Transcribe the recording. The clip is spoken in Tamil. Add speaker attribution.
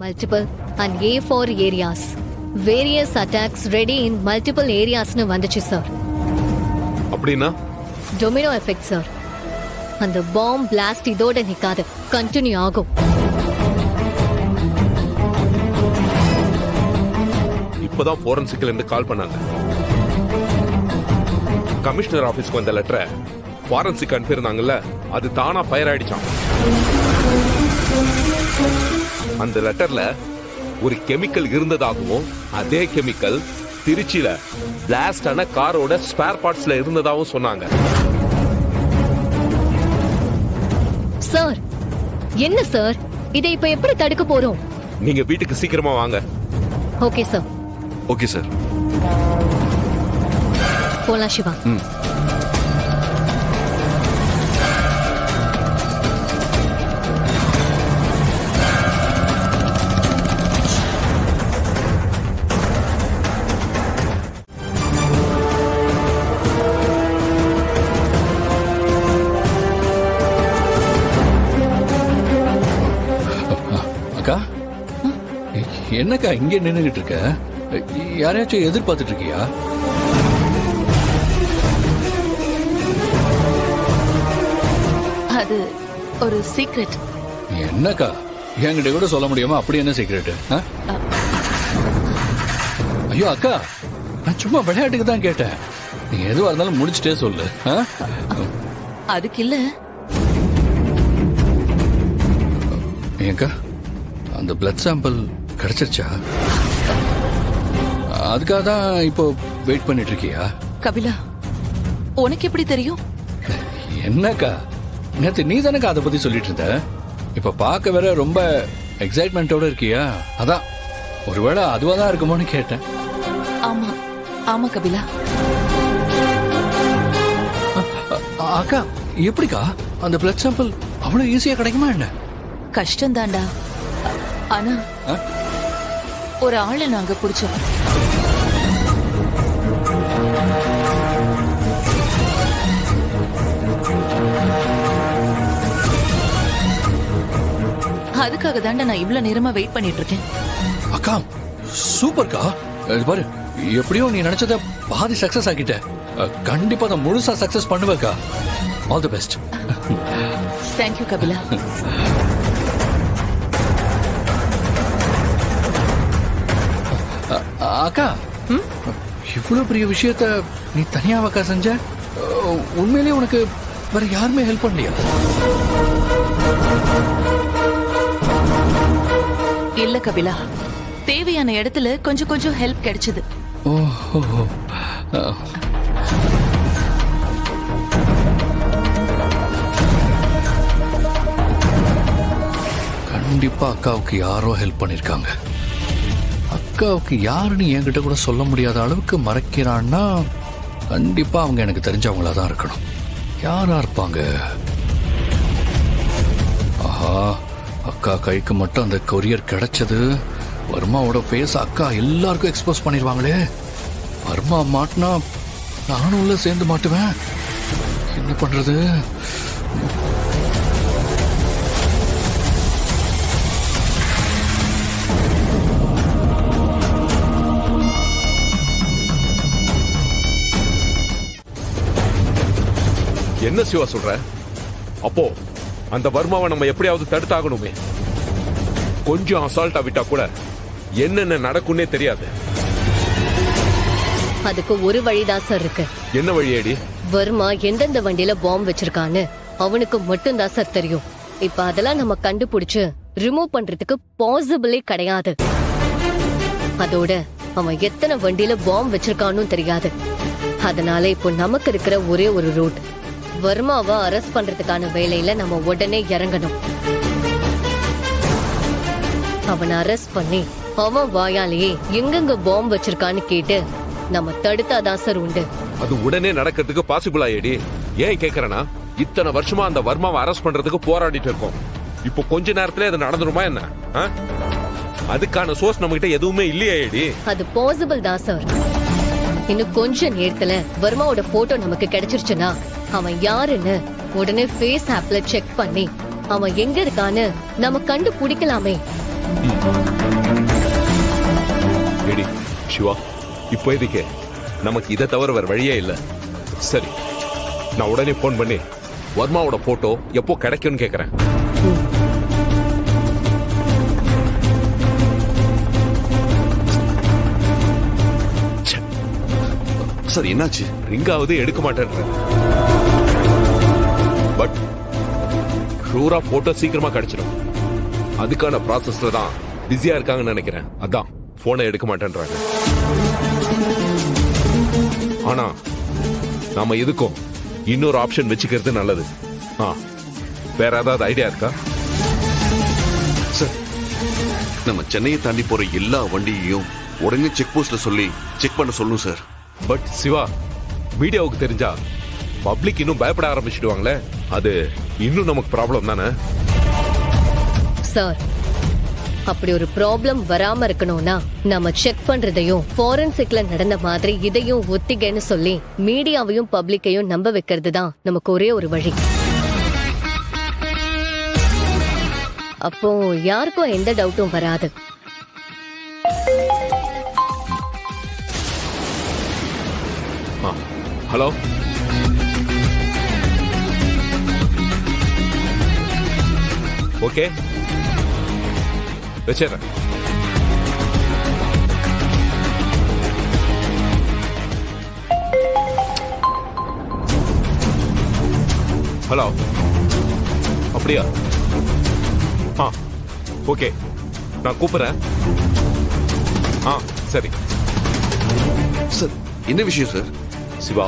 Speaker 1: multiple and A4 areas. Various attacks ready in multiple areas னு வந்துச்சு சார்.
Speaker 2: அப்படினா
Speaker 1: டொமினோ எஃபெக்ட் சார். அந்த பாம் பிளாஸ்ட் இதோட நிக்காது, கண்டினியூ ஆகும்.
Speaker 2: இப்பதான் ஃபோரன்சிக்ல இருந்து கால் பண்ணாங்க. கமிஷனர் ஆபீஸ்க்கு வந்த லெட்டரை ஃபாரன்சிக் அனுப்பியிருந்தாங்கல்ல, அது தானா ஃபயர் ஆயிடுச்சான். அந்த லெட்டர்ல ஒரு கெமிக்கல் இருந்ததாகவும் அதே கெமிக்கல் திருச்சியில பிளாஸ்ட் ஆன காரோட ஸ்பேர் பார்ட்ஸ்ல இருந்ததாகவும் சொன்னாங்க.
Speaker 1: சார் என்ன சார், இதை இப்ப எப்படி தடுக்க போறோம்?
Speaker 2: நீங்க வீட்டுக்கு சீக்கிரமா வாங்க.
Speaker 1: Okay sir.
Speaker 2: Okay sir.
Speaker 1: போலாம் சிவா.
Speaker 3: அக்கா, என்னக்கா இங்கே நின்னுகிட்டு இருக்க? யாரையாச்சும் எதிர்பார்த்துட்டு இருக்கியா?
Speaker 4: அது ஒரு சீக்ரெட்.
Speaker 3: என்னக்கா என்கிட்ட கூட சொல்ல முடியாம அப்படி என்ன சீக்ரெட்? ஐயோ அக்கா, நான் சும்மா விளையாட்டுக்கு தான் கேட்டேன். நீ எதுவா இருந்தாலும் முடிச்சுட்டே சொல்லு.
Speaker 4: அதுக்கு இல்ல.
Speaker 3: ஏங்கா, அந்த பிளட் சாம்பிள் கிடைச்சிருச்சா? அதுக்காக தான் இப்போ வெயிட் பண்ணிட்டு இருக்கியா?
Speaker 4: கபிலா, உனக்கு எப்படி தெரியும்?
Speaker 3: என்னக்கா, நேத்து நீ தானக்கா அதை பத்தி சொல்லிட்டு இருந்த. இப்ப பார்க்க வேற ரொம்ப எக்ஸைட்மெண்டோட இருக்கியா? அதான் ஒருவேளை அதுவா தான் இருக்குமோன்னு கேட்டேன்.
Speaker 4: ஆமா ஆமா கபிலா.
Speaker 3: அக்கா, எப்படிக்கா அந்த பிளட் சாம்பிள் அவ்வளவு ஈஸியா கிடைக்குமா என்ன?
Speaker 4: கஷ்டம் தாண்டா. ஆனா ஒரு ஆளை நாங்க பிடிச்சோம். அதுக்காக தாண்டா நான் இவ்வளவு நேரமா வெயிட் பண்ணிட்டு இருக்கேன்.
Speaker 3: அக்கா சூப்பர்க்கா. இது பாரு, எப்படியோ நீ நினைச்சத பாதி சக்சஸ் ஆக்கிட்ட. கண்டிப்பா அதை முழுசா சக்சஸ் பண்ணுவேக்கா. All the best.
Speaker 4: Thank you Kapila.
Speaker 3: அக்கா, இவ்வளவு பெரிய விஷயத்த நீ தனியாவாக்கா செஞ்ச? உண்மையிலேயே உனக்கு வேற யாருமே ஹெல்ப் பண்ணலையா?
Speaker 4: இல்ல கபிலா, தேவையான இடத்துல கொஞ்சம் கொஞ்சம் ஹெல்ப் கிடைச்சது.
Speaker 3: ஓஹோ. கண்டிப்பா அக்காவுக்கு யாரோ ஹெல்ப் பண்ணிருக்காங்க. அக்காவுக்கு யாருன்னு என்கிட்ட கூட சொல்ல முடியாத அளவுக்கு மறைக்கிறான்னா கண்டிப்பா அவங்க எனக்கு தெரிஞ்சவங்களா தான் இருக்கணும். யாரா இருப்பாங்க? ஆஹா, அக்கா கைக்கு மட்டும் அந்த கொரியர் கிடைச்சது. வர்மாவோட ஃபேஸ் அக்கா எல்லாருக்கும் எக்ஸ்போஸ் பண்ணிடுவாங்களே. வர்மா மாட்டினா நானும் உள்ள சேர்ந்து மாட்டுவேன். என்ன பண்றது?
Speaker 2: என்ன சிவா சொல்ற? அப்போ அந்த வர்மாவை நம்ம எப்படியாவது தடுத்தாகணுமே. கொஞ்சம் அசால்ட்டா விட்டா கூட என்னென்ன நடக்கும்னே தெரியாது.
Speaker 1: அதுக்கு ஒரு வழிதான் சார் இருக்கு.
Speaker 2: என்ன வழியேடி?
Speaker 1: வர்மா எந்தெந்த வண்டியில பாம்பு வச்சிருக்கான்னு அவனுக்கு மட்டும் தான் சார் தெரியும். இப்ப அதெல்லாம் நம்ம கண்டுபிடிச்சு ரிமூவ் பண்றதுக்கு பாசிபிளே கிடையாது. அதோட அவன் எத்தனை வண்டியில பாம்பு வச்சிருக்கான்னு தெரியாது. அதனால இப்போ நமக்கு இருக்கிற ஒரே ஒரு ரூட், வர்மாவை அரெஸ்ட் பண்றதுக்கான வேலையில நம்ம உடனே இறங்கணும். அவனை அரெஸ்ட் பண்ணி அவன் வாயாலேயே எங்கெங்க பாம்பு வச்சிருக்கான்னு கேட்டு நம்ம தடுத்தாதான் சார் உண்டு.
Speaker 2: அது உடனே நடக்கிறதுக்கு பாசிபிளா ஏடி? ஏன் கேக்குறேன்னா, இத்தனை வருஷமா அந்த வர்மாவை அரெஸ்ட் பண்றதுக்கு போராடிட்டு இருக்கோம். இப்போ கொஞ்ச நேரத்துல அது நடந்துருமா என்ன? அதுக்கான சோர்ஸ் நம்ம கிட்ட எதுவுமே இல்லையா ஏடி?
Speaker 1: அது பாசிபிள் தான் சார். இன்னும் கொஞ்ச நேரத்துல வர்மாவோட போட்டோ நமக்கு கிடைச்சிருச்சுன்னா அவன் யாருன்னு உடனே ஃபேஸ் ஆப்ல செக் பண்ணி அவன் எங்க இருக்கான்னு நம்ம கண்டுபிடிக்கலாமே.
Speaker 2: ஏடி சிவா இப்போதைக்கு நமக்கு இதை தவிர வேற வழியே இல்லை. சரி, நான் உடனே போன் பண்ணி வர்மாவோட போட்டோ எப்போ கிடைக்கும்னு கேக்குறேன்.
Speaker 5: சார் என்னாச்சு?
Speaker 2: ரிங்காவது எடுக்க மாட்டேன்ற. பட் ஷூரா போட்டோ சீக்கிரமா கிடைச்சிடும். அதுக்கான ப்ராசஸ்ல தான் பிஸியா இருக்காங்கன்னு நினைக்கிறேன். அதான் போனை எடுக்க மாட்டேன்றாங்க. ஆனா நாம எதுக்கும் இன்னொரு ஆப்ஷன் வச்சுக்கிறது நல்லது. வேற ஏதாவது ஐடியா இருக்கா?
Speaker 5: சார், நம்ம சென்னையை தாண்டி போற எல்லா வண்டியையும் உடனே செக் போஸ்ட்ல சொல்லி செக் பண்ண சொல்லணும் சார்.
Speaker 2: பட் சிவா, மீடியாவுக்கு தெரிஞ்சா பப்ளிக் இன்னும் பயப்பட ஆரம்பிச்சிடுவாங்களே. அது இன்னும் நமக்கு ப்ராப்ளம் தானே.
Speaker 1: சார், அப்படி ஒரு ப்ராப்ளம் வராம இருக்கணும்னா நம்ம செக் பண்றதையும் ஃபாரன்சிக்ல நடந்த மாதிரி இதையும் ஒத்திகைன்னு சொல்லி மீடியாவையும் பப்ளிக்கையும் நம்ப வைக்கிறது தான் நமக்கு ஒரே ஒரு வழி. அப்போ யாருக்கும் எந்த டவுட்டும் வராது.
Speaker 2: ஹலோ, ஓகே வச்சிடுறேன். ஹலோ, அப்படியா? ஓகே, நான் கூப்பிடுறேன். சரி.
Speaker 5: சார் என்ன விஷயம் சார்?
Speaker 2: சிவா,